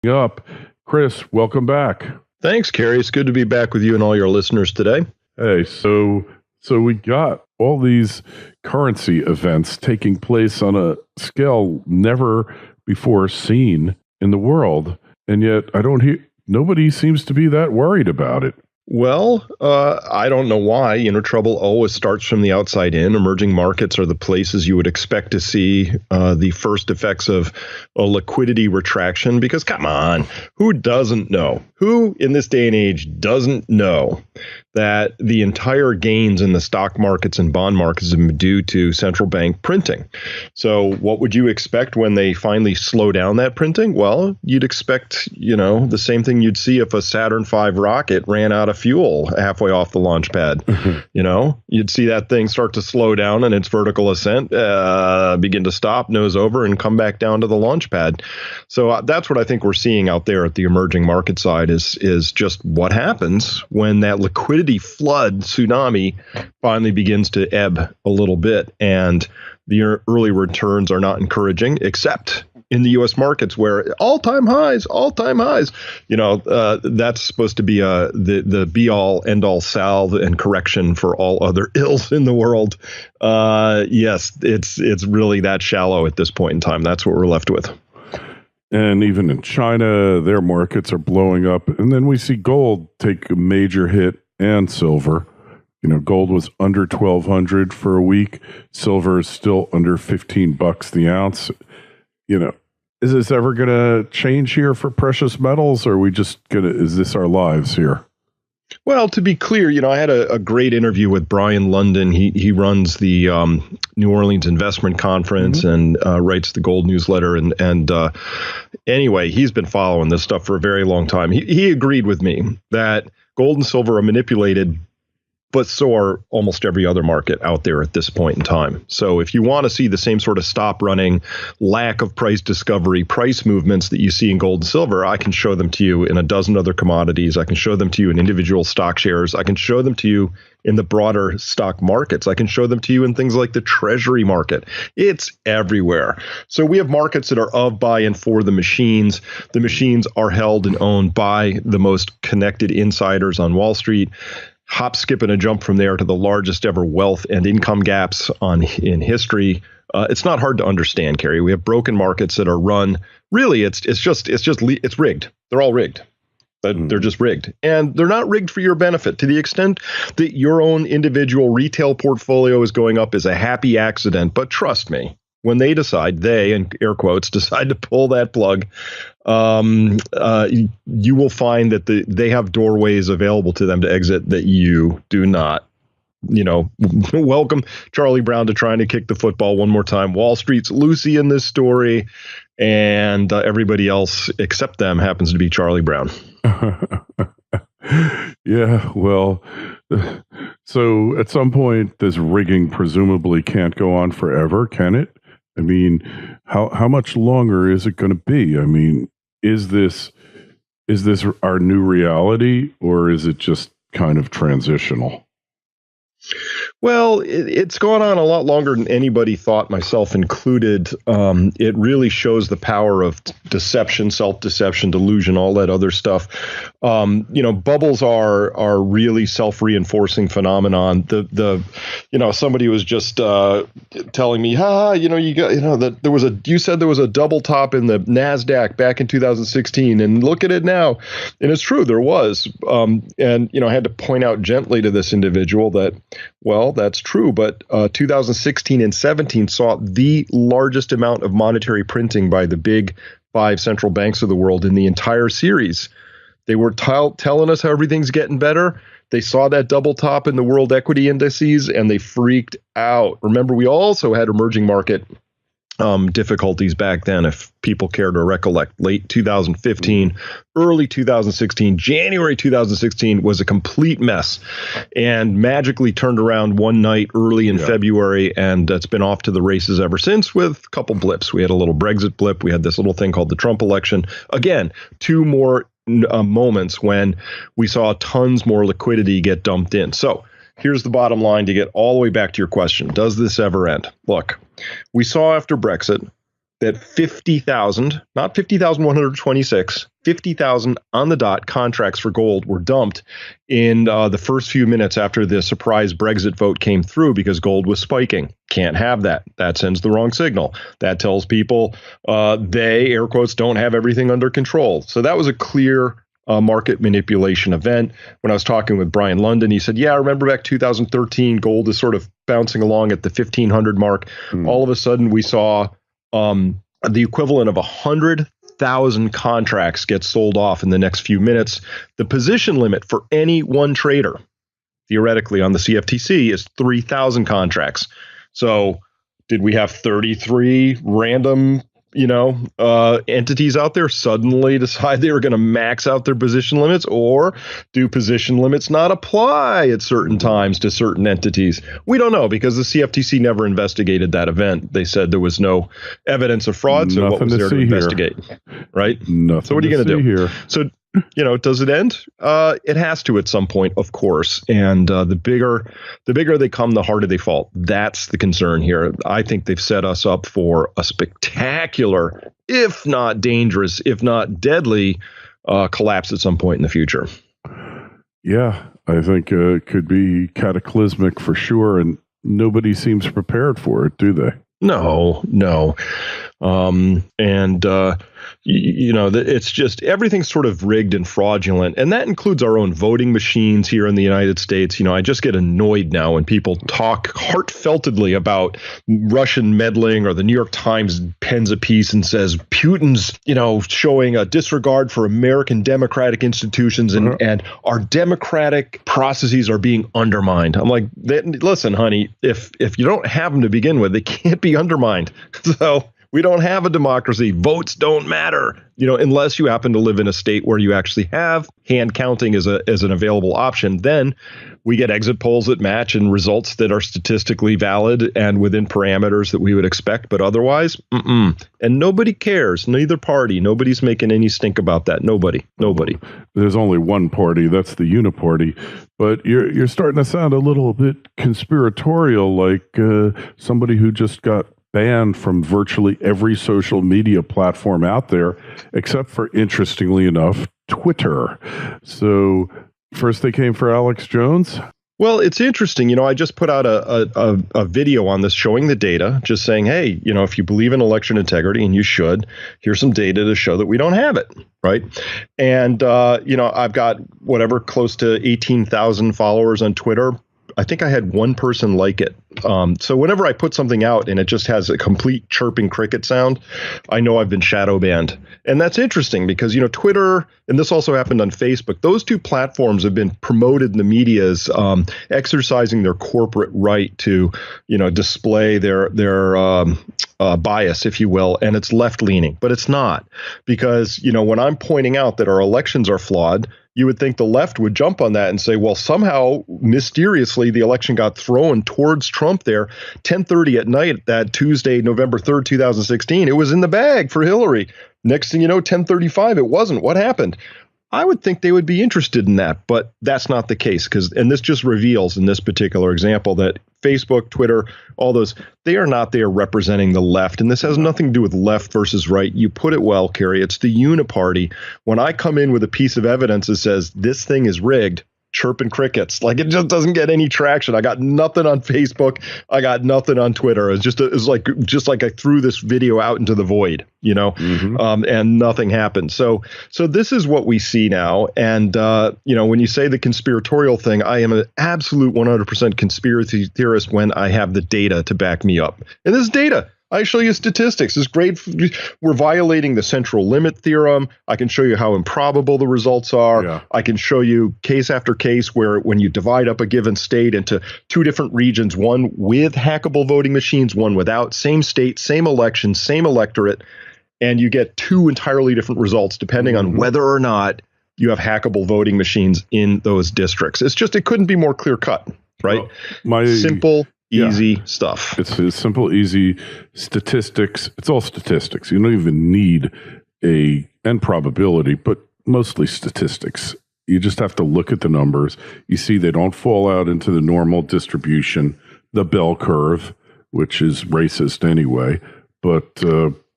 Up. Chris, welcome back. Thanks, Kerry. It's good to be back with you and all your listeners today. Hey, so we got all these currency events taking place on a scale never before seen in the world, and yet nobody seems to be that worried about it. Well, I don't know why. Trouble always starts from the outside in. Emerging markets are the places you would expect to see the first effects of a liquidity retraction. Because come on, who doesn't know? Who in this day and age doesn't know that the entire gains in the stock markets and bond markets have been due to central bank printing? So what would you expect when they finally slow down that printing? Well, you'd expect, the same thing you'd see if a Saturn V rocket ran out of fuel halfway off the launch pad. You'd see that thing start to slow down in its vertical ascent, begin to stop, nose over, and come back down to the launch pad. So that's what I think we're seeing out there at the emerging market side is just what happens when that liquidity flood tsunami finally begins to ebb a little bit, and the early returns are not encouraging, except in the U.S. markets where all-time highs. That's supposed to be the be-all, end-all salve and correction for all other ills in the world. Yes, it's really that shallow at this point in time. That's what we're left with. And even in China, their markets are blowing up. And then we see gold take a major hit, and silver. Gold was under 1,200 for a week. Silver is still under $15 the ounce. Is this ever going to change here for precious metals, or are we just is this our lives here? Well, to be clear, I had a great interview with Brian London. He runs the New Orleans Investment Conference and writes the Gold Newsletter. And anyway, he's been following this stuff for a very long time. He agreed with me that gold and silver are manipulated, but so are almost every other market out there at this point in time. So if you want to see the same sort of stop running, lack of price discovery, price movements that you see in gold and silver, I can show them to you in a dozen other commodities. I can show them to you in individual stock shares. I can show them to you in the broader stock markets. I can show them to you in things like the treasury market. It's everywhere. So we have markets that are of, by, and for the machines. The machines are held and owned by the most connected insiders on Wall Street. Hop, skip, and a jump from there to the largest ever wealth and income gaps in history. It's not hard to understand, Kerry. We have broken markets that are run. Really, it's rigged. They're all rigged. They're just rigged, and they're not rigged for your benefit. To the extent that your own individual retail portfolio is going up is a happy accident. But trust me, when they in air quotes, decide to pull that plug, you will find that they have doorways available to them to exit that you do not. Welcome Charlie Brown to trying to kick the football one more time. Wall Street's Lucy in this story, and everybody else except them happens to be Charlie Brown. Yeah, well, so at some point, this rigging presumably can't go on forever, can it? I mean, how much longer is it going to be? I mean, is this our new reality, or is it just kind of transitional? Well, it's gone on a lot longer than anybody thought, myself included. It really shows the power of deception, self-deception, delusion, all that other stuff. Bubbles are really self-reinforcing phenomenon. Somebody was just telling me, you said there was a double top in the NASDAQ back in 2016, and look at it now. And it's true, there was. I had to point out gently to this individual that, well, that's true, but 2016 and 17 saw the largest amount of monetary printing by the big five central banks of the world in the entire series. They were telling us how everything's getting better. They saw that double top in the world equity indices, and they freaked out. Remember, we also had emerging market difficulties back then, if people care to recollect. Late 2015, early 2016, January 2016 was a complete mess, and magically turned around one night early in February, and it's been off to the races ever since with a couple blips. We had a little Brexit blip. We had this little thing called the Trump election. Again, two more moments when we saw tons more liquidity get dumped in. So here's the bottom line to get all the way back to your question. Does this ever end? Look, we saw after Brexit that 50,000, not 50,126, 50,000 on the dot contracts for gold were dumped in the first few minutes after the surprise Brexit vote came through because gold was spiking. Can't have that. That sends the wrong signal. That tells people they, air quotes, don't have everything under control. So that was a clear market manipulation event. When I was talking with Brian London, he said, yeah, I remember back 2013, gold is sort of bouncing along at the 1,500 mark. All of a sudden, we saw the equivalent of 100,000 contracts get sold off in the next few minutes. The position limit for any one trader, theoretically on the CFTC, is 3,000 contracts. So did we have 33 random entities out there suddenly decide they were going to max out their position limits, or do position limits not apply at certain times to certain entities? We don't know because the CFTC never investigated that event. They said there was no evidence of fraud, so what was there to investigate? Right? Nothing. So what are you going to do here? So, does it end? It has to at some point, of course. And the bigger they come, the harder they fall. That's the concern here. I think they've set us up for a spectacular, if not dangerous, if not deadly, collapse at some point in the future. Yeah, I think it could be cataclysmic for sure. And nobody seems prepared for it, do they? No. It's just everything's sort of rigged and fraudulent. And that includes our own voting machines here in the United States. I just get annoyed now when people talk heartfeltedly about Russian meddling, or the New York Times pens a piece and says Putin's, showing a disregard for American democratic institutions and our democratic processes are being undermined. I'm like, listen, honey, if you don't have them to begin with, they can't be undermined. So we don't have a democracy. Votes don't matter, unless you happen to live in a state where you actually have hand counting as an available option. Then we get exit polls that match and results that are statistically valid and within parameters that we would expect. But otherwise, and nobody cares. Neither party. Nobody's making any stink about that. Nobody. There's only one party. That's the uniparty. But you're starting to sound a little bit conspiratorial, like somebody who just got banned from virtually every social media platform out there, except for, interestingly enough, Twitter. So first they came for Alex Jones. Well, it's interesting. I just put out a video on this showing the data, just saying, hey, if you believe in election integrity, and you should, here's some data to show that we don't have it. Right. And, I've got close to 18,000 followers on Twitter. I think I had one person like it. So whenever I put something out and it just has a complete chirping cricket sound, I know I've been shadow banned. And that's interesting because, Twitter, and this also happened on Facebook, those two platforms have been promoted in the media as exercising their corporate right to, display their bias, if you will. And it's left leaning, but it's not, because, when I'm pointing out that our elections are flawed, you would think the left would jump on that and say, well, somehow mysteriously the election got thrown towards Trump there 10:30 at night that Tuesday, November 3rd, 2016. It was in the bag for Hillary. Next thing you know, 10:35, it wasn't. What happened? I would think they would be interested in that, but that's not the case, and this just reveals in this particular example that Facebook, Twitter, all those, they are not there representing the left. And this has nothing to do with left versus right. You put it well, Kerry. It's the uniparty. When I come in with a piece of evidence that says this thing is rigged, chirping crickets. Like, it just doesn't get any traction. I got nothing on Facebook. I got nothing on Twitter. It's like I threw this video out into the void, and nothing happened. So this is what we see now. And, when you say the conspiratorial thing, I am an absolute 100% conspiracy theorist when I have the data to back me up. And this is data. I show you statistics. It's great. We're violating the central limit theorem. I can show you how improbable the results are. Yeah. I can show you case after case where when you divide up a given state into two different regions, one with hackable voting machines, one without, same state, same election, same electorate, and you get two entirely different results depending on whether or not you have hackable voting machines in those districts. It couldn't be more clear cut, right? Well, simple. Easy stuff. It's simple, easy statistics. It's all statistics. You don't even need end probability, but mostly statistics. You just have to look at the numbers. You see they don't fall out into the normal distribution, the bell curve, which is racist anyway. But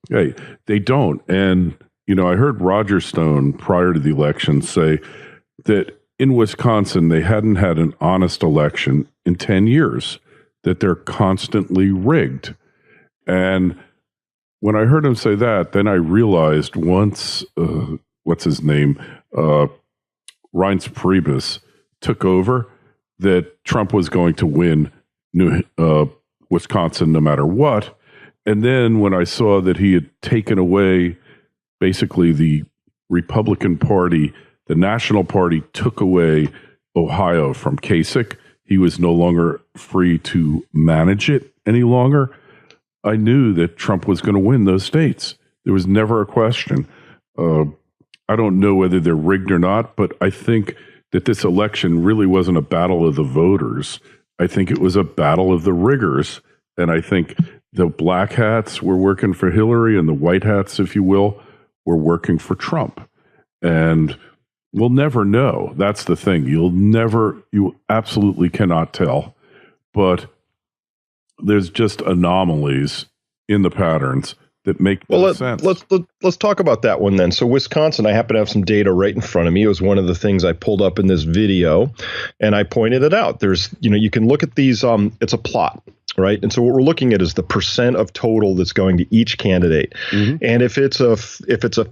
Hey, they don't. And, I heard Roger Stone prior to the election say that in Wisconsin, they hadn't had an honest election in 10 years, that they're constantly rigged. And when I heard him say that, then I realized once, what's his name, Reince Priebus took over, that Trump was going to win Wisconsin no matter what. And then when I saw that he had taken away basically the Republican Party, the National Party took away Ohio from Kasich, he was no longer free to manage it any longer. I knew that Trump was going to win those states. There was never a question. I don't know whether they're rigged or not, but I think that this election really wasn't a battle of the voters. I think it was a battle of the riggers. And I think the black hats were working for Hillary and the white hats, if you will, were working for Trump. And we'll never know. That's the thing. You absolutely cannot tell. But there's just anomalies in the patterns that make no sense. Let's talk about that one then. So Wisconsin, I happen to have some data right in front of me. It was one of the things I pulled up in this video, and I pointed it out. There's, you can look at these. It's a plot, right? And so what we're looking at is the percent of total that's going to each candidate. Mm-hmm. And if it's a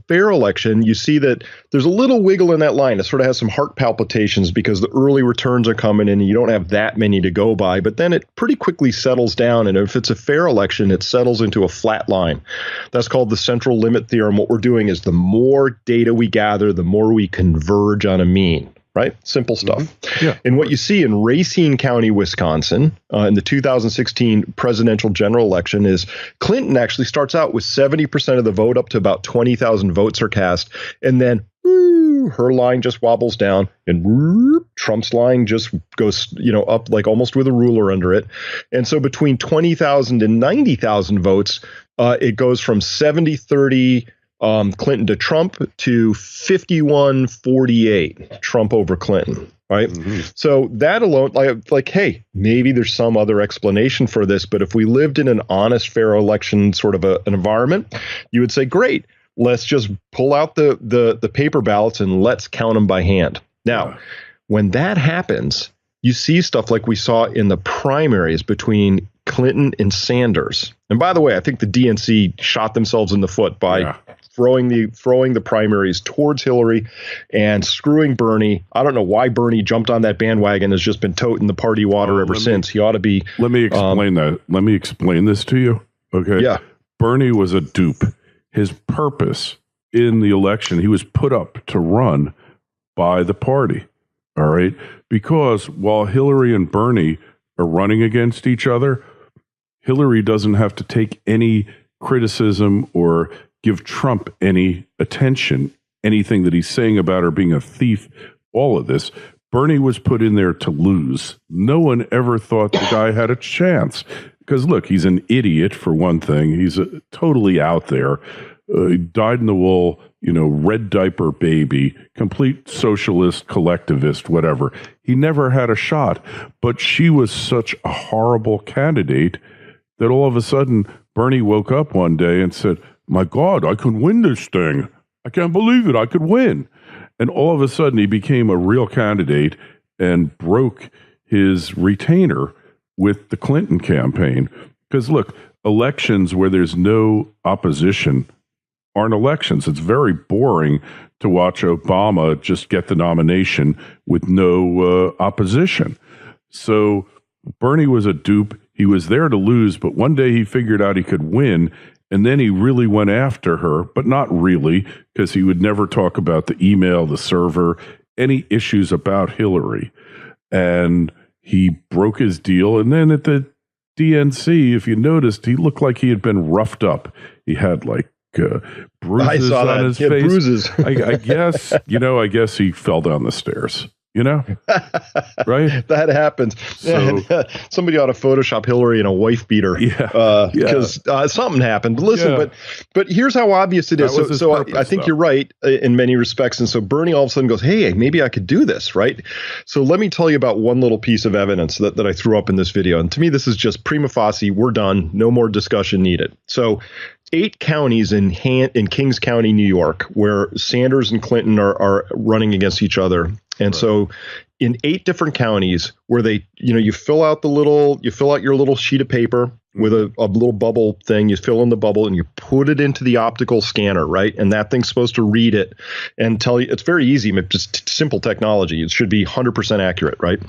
fair election, you see that there's a little wiggle in that line. It sort of has some heart palpitations because the early returns are coming in and you don't have that many to go by. But then it pretty quickly settles down. And if it's a fair election, it settles into a flat line. That's called the central limit theorem. What we're doing is the more data we gather, the more we converge on a mean. Right? Simple stuff. Mm-hmm. Yeah. And what you see in Racine County, Wisconsin, in the 2016 presidential general election is Clinton actually starts out with 70% of the vote, up to about 20,000 votes are cast. And then her line just wobbles down and Trump's line just goes, up like almost with a ruler under it. And so between 20,000 and 90,000 votes, it goes from 70-30 Clinton to Trump to 51-48 Trump over Clinton. Right. Mm-hmm. So that alone, like, hey, maybe there's some other explanation for this. But if we lived in an honest, fair election sort of an environment, you would say, great, let's just pull out the paper ballots and let's count them by hand. Now, when that happens, you see stuff like we saw in the primaries between Clinton and Sanders. And by the way, I think the DNC shot themselves in the foot by throwing the primaries towards Hillary and screwing Bernie. I don't know why Bernie jumped on that bandwagon, has just been toting the party water ever since. He ought to be. Let me explain that. Let me explain this to you. Okay. Yeah. Bernie was a dupe. His purpose in the election, he was put up to run by the party. All right. Because while Hillary and Bernie are running against each other, Hillary doesn't have to take any criticism or give Trump any attention, anything that he's saying about her being a thief, all of this. Bernie was put in there to lose. No one ever thought the guy had a chance. Because, look, he's an idiot, for one thing. He's totally out there. Dyed-in-the-wool, red diaper baby, complete socialist, collectivist, whatever. He never had a shot. But she was such a horrible candidate that all of a sudden Bernie woke up one day and said, my God, I could win this thing. I can't believe it. I could win. And all of a sudden he became a real candidate and broke his retainer with the Clinton campaign. Because look, elections where there's no opposition aren't elections. It's very boring to watch Obama just get the nomination with no opposition. So Bernie was a dupe. He was there to lose, but one day he figured out he could win, and then he really went after her, but not really, because he would never talk about the email, the server, any issues about Hillary. And he broke his deal, and then at the DNC, if you noticed, he looked like he had been roughed up. He had like bruises on his face. Bruises. I guess, I guess he fell down the stairs. Right? That happens. So, somebody ought to Photoshop Hillary in a wife beater. Because something happened. But listen, but here's how obvious it is. So I think you're right in many respects. And so Bernie all of a sudden goes, hey, maybe I could do this, right? So let me tell you about one little piece of evidence that I threw up in this video. And to me, this is just prima facie. We're done. No more discussion needed. So 8 counties in Kings County, New York, where Sanders and Clinton are running against each other. And so in 8 different counties where you fill out your little sheet of paper with a little bubble thing, you fill in the bubble and you put it into the optical scanner, right? And that thing's supposed to read it and tell you. It's very easy, just simple technology. It should be 100% accurate, right?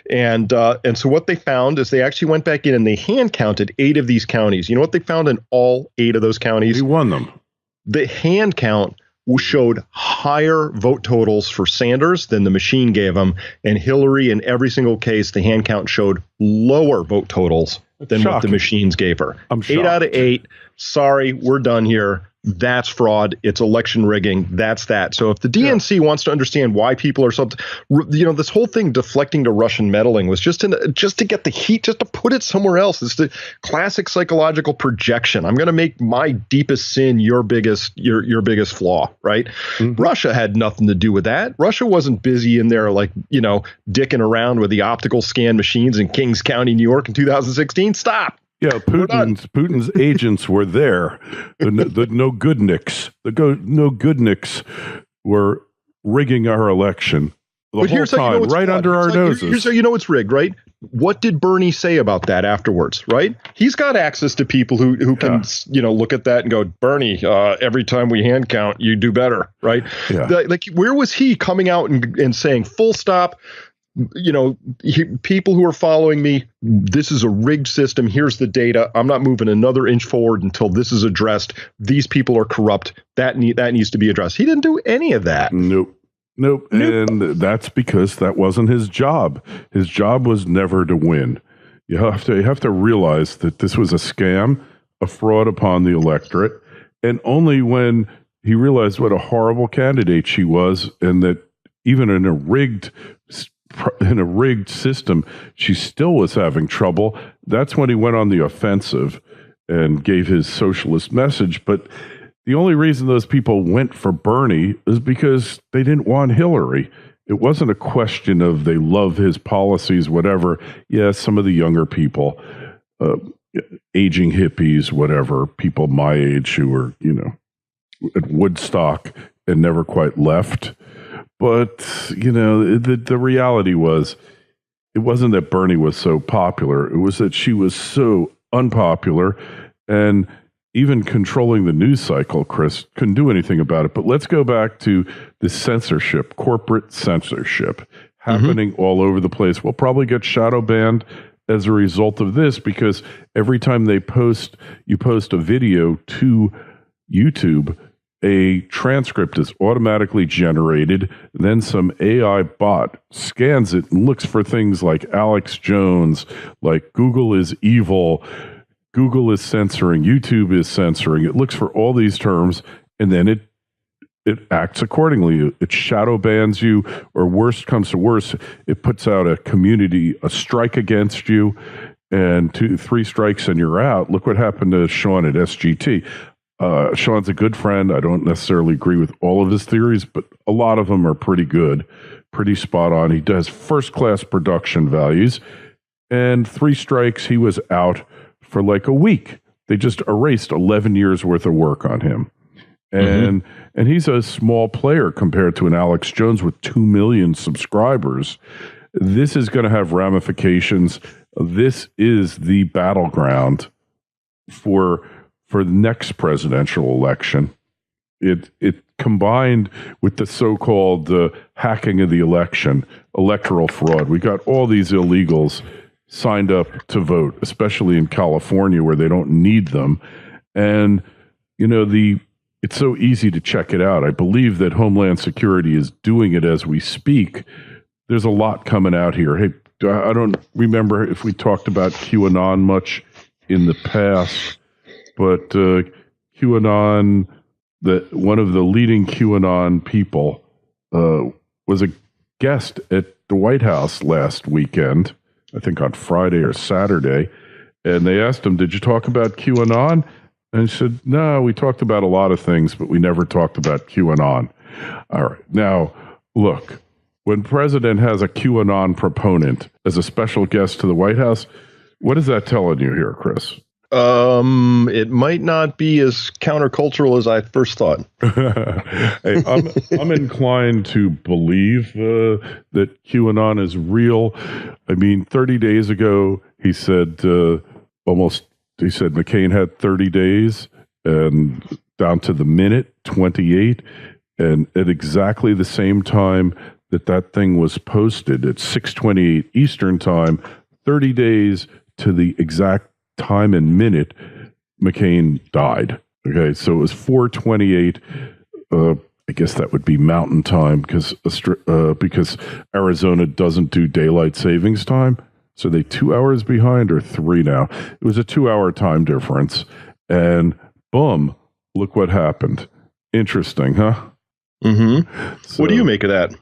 And so what they found is they actually went back in and they hand counted 8 of these counties. You know what they found in all 8 of those counties? He won them. The hand count showed higher vote totals for Sanders than the machine gave him, and Hillary, in every single case, the hand count showed lower vote totals than what the machines gave her. I'm shocked. 8 out of 8. Sorry, we're done here. That's fraud. It's election rigging. That's that. So if the DNC wants to understand why people are this whole thing deflecting to Russian meddling was just to get the heat, just to put it somewhere else. It's the classic psychological projection. I'm going to make my deepest sin your biggest flaw, right? Mm-hmm. Russia had nothing to do with that. Russia wasn't busy in there dicking around with the optical scan machines in Kings County, New York in 2016. Stop. Yeah, Putin's agents were there. The no goodniks were rigging our election the whole time, right under our noses. Here's how you know it's rigged, right? What did Bernie say about that afterwards, right? He's got access to people who can, look at that and go, Bernie, every time we hand count, you do better, right? Yeah. Where was he coming out and saying, full stop, people who are following me, this is a rigged system. Here's the data. I'm not moving another inch forward until this is addressed. These people are corrupt. That needs to be addressed. He didn't do any of that. Nope. And that's because that wasn't his job. His job was never to win. You have to realize that this was a scam, a fraud upon the electorate. And only when he realized what a horrible candidate she was, and that even in a rigged system, she still was having trouble. That's when he went on the offensive and gave his socialist message. But the only reason those people went for Bernie is because they didn't want Hillary. It wasn't a question of they love his policies, whatever. Yes, some of the younger people, aging hippies, whatever, people my age who were, at Woodstock and never quite left. But, the reality was, it wasn't that Bernie was so popular. It was that she was so unpopular, and even controlling the news cycle, Chris, couldn't do anything about it. But let's go back to the censorship, corporate censorship happening all over the place. We'll probably get shadow banned as a result of this, because every time you post a video to YouTube, a transcript is automatically generated. Then some AI bot scans it and looks for things like Alex Jones, like Google is evil, Google is censoring, YouTube is censoring. It looks for all these terms, and then it acts accordingly. It shadow bans you, or worst comes to worst, it puts out a strike against you, and 2-3 strikes and you're out. Look what happened to Sean at SGT. Sean's a good friend. I don't necessarily agree with all of his theories, but a lot of them are pretty good, pretty spot on. He does first-class production values, and 3 strikes, he was out for like a week. They just erased 11 years worth of work on him. And he's a small player compared to an Alex Jones with 2 million subscribers. This is going to have ramifications. This is the battleground for the next presidential election. It combined with the so-called hacking of the election, electoral fraud. We got all these illegals signed up to vote, especially in California where they don't need them. And, it's so easy to check it out. I believe that Homeland Security is doing it as we speak. There's a lot coming out here. Hey, I don't remember if we talked about QAnon much in the past, but QAnon, one of the leading QAnon people was a guest at the White House last weekend, I think on Friday or Saturday, and they asked him, did you talk about QAnon? And he said, no, we talked about a lot of things, but we never talked about QAnon. All right. Now, look, when president has a QAnon proponent as a special guest to the White House, what is that telling you here, Chris? It might not be as countercultural as I first thought. Hey, I'm inclined to believe that QAnon is real. I mean, 30 days ago, he said McCain had 30 days and down to the minute, 28. And at exactly the same time that thing was posted at 6:28 Eastern time, 30 days to the exact time and minute, McCain died. Okay, so it was 4:28. I guess that would be Mountain Time because Arizona doesn't do daylight savings time. So they 2 hours behind or 3 now. It was a 2-hour time difference, and boom, look what happened. Interesting, huh? Mm-hmm. So, what do you make of that?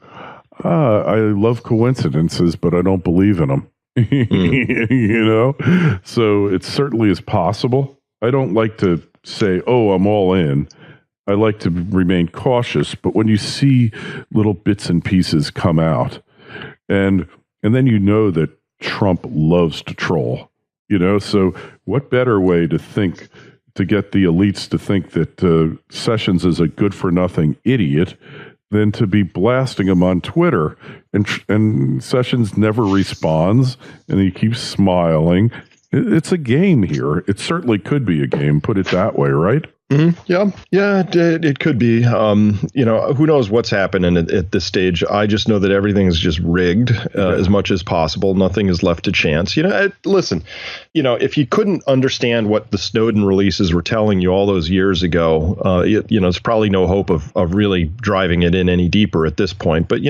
I love coincidences, but I don't believe in them. You know? So it certainly is possible. I don't like to say, oh, I'm all in. I like to remain cautious. But when you see little bits and pieces come out, and then you know that Trump loves to troll, you know? So what better way to get the elites to think that Sessions is a good-for-nothing idiot than to be blasting him on Twitter. And Sessions never responds, and he keeps smiling. It's a game here. It certainly could be a game, put it that way, right? Mm-hmm. Yeah, it could be. Who knows what's happening at this stage? I just know that everything is just rigged as much as possible. Nothing is left to chance. Listen, if you couldn't understand what the Snowden releases were telling you all those years ago, there's probably no hope of really driving it in any deeper at this point. But,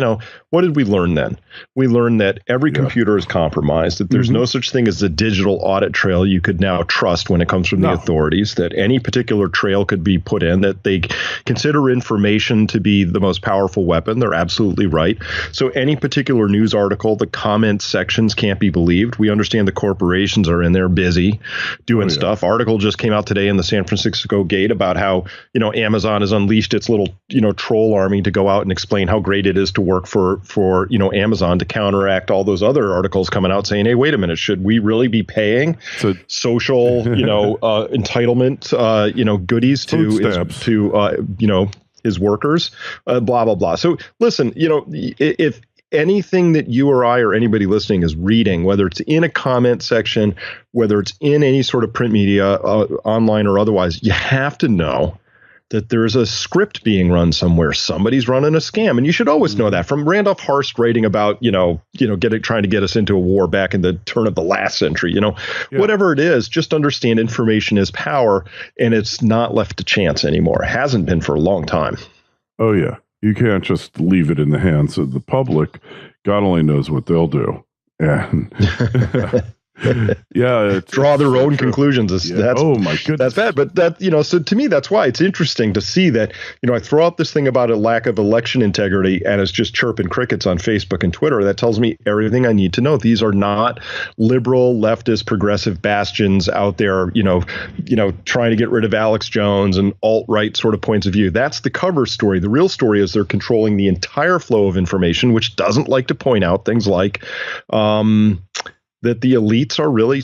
what did we learn then? We learned that every computer is compromised, that there's no such thing as a digital audit trail you could now trust when it comes from the authorities, that any particular trail could be put in, that they consider information to be the most powerful weapon. They're absolutely right. So any particular news article, the comment sections can't be believed. We understand the corporations are in there busy doing stuff. Article just came out today in the San Francisco Gate about how, Amazon has unleashed its little, troll army to go out and explain how great it is to work for Amazon, to counteract all those other articles coming out saying, hey, wait a minute, should we really be paying social, entitlement, goodies to his workers, blah, blah, blah. So listen, if anything that you or I or anybody listening is reading, whether it's in a comment section, whether it's in any sort of print media, online or otherwise, you have to know that there's a script being run somewhere. Somebody's running a scam. And you should always know that. From Randolph Hearst writing about, trying to get us into a war back in the turn of the last century, whatever it is, just understand information is power, and it's not left to chance anymore. It hasn't been for a long time. Oh, yeah. You can't just leave it in the hands of the public. God only knows what they'll do. And draw their own conclusions. That's, oh my goodness, that's bad. But that, so to me, that's why it's interesting to see that, I throw out this thing about a lack of election integrity and it's just chirping crickets on Facebook and Twitter. That tells me everything I need to know. These are not liberal, leftist, progressive bastions out there, trying to get rid of Alex Jones and alt-right sort of points of view. That's the cover story. The real story is they're controlling the entire flow of information, which doesn't like to point out things like, that the elites are really,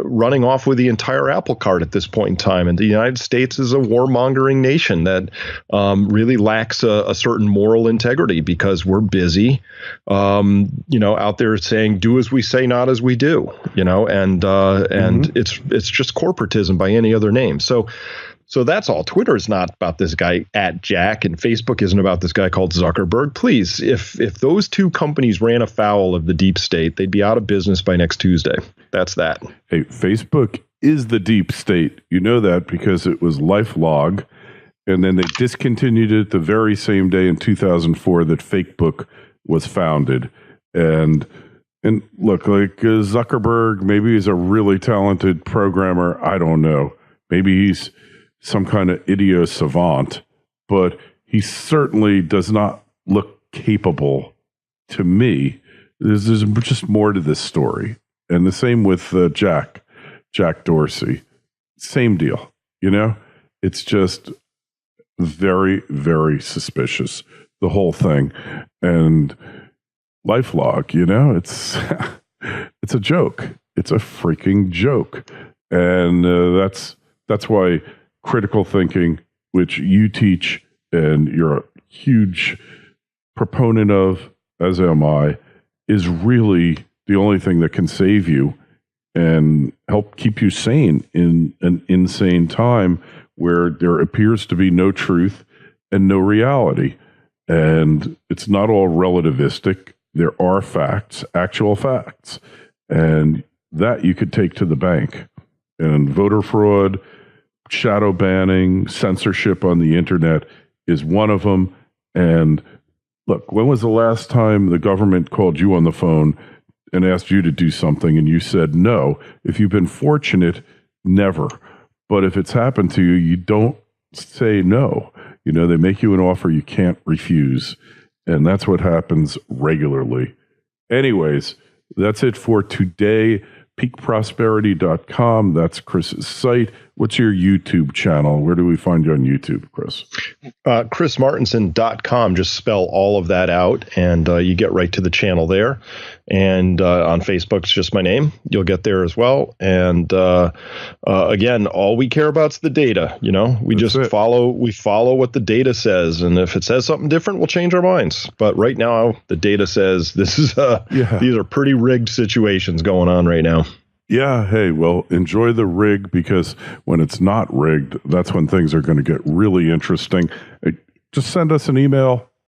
running off with the entire apple cart at this point in time. And the United States is a warmongering nation that really lacks a certain moral integrity because we're busy, out there saying, do as we say, not as we do, and it's just corporatism by any other name. So that's all. Twitter is not about this guy @Jack, and Facebook isn't about this guy called Zuckerberg. Please, if those two companies ran afoul of the deep state, they'd be out of business by next Tuesday. That's that. Hey, Facebook is the deep state. You know that because it was LifeLog, and then they discontinued it the very same day in 2004 that Fakebook was founded. And look, like Zuckerberg, maybe he's a really talented programmer. I don't know. Maybe he's some kind of idiot savant, but he certainly does not look capable to me. There's just more to this story. And the same with Jack Dorsey. Same deal, It's just very, very suspicious, the whole thing. And LifeLog, it's it's a joke. It's a freaking joke. And that's why critical thinking, which you teach and you're a huge proponent of, as am I, is really the only thing that can save you and help keep you sane in an insane time where there appears to be no truth and no reality. And it's not all relativistic. There are facts, actual facts. And that you could take to the bank. And voter fraud, shadow banning, censorship on the internet is one of them. And look, when was the last time the government called you on the phone and asked you to do something and you said no? If you've been fortunate, never. But if it's happened to you, you don't say no. You know, they make you an offer you can't refuse. And that's what happens regularly. Anyways, that's it for today. peakprosperity.com. That's Chris's site. What's your YouTube channel? Where do we find you on YouTube, Chris? ChrisMartenson.com. Just spell all of that out, and you get right to the channel there. And on Facebook, it's just my name. You'll get there as well. And again, all we care about is the data. You know, we follow what the data says, and if it says something different, we'll change our minds. But right now, the data says these are pretty rigged situations going on right now. Yeah, hey, well, enjoy the rig, because when it's not rigged, that's when things are going to get really interesting. Just send us an email,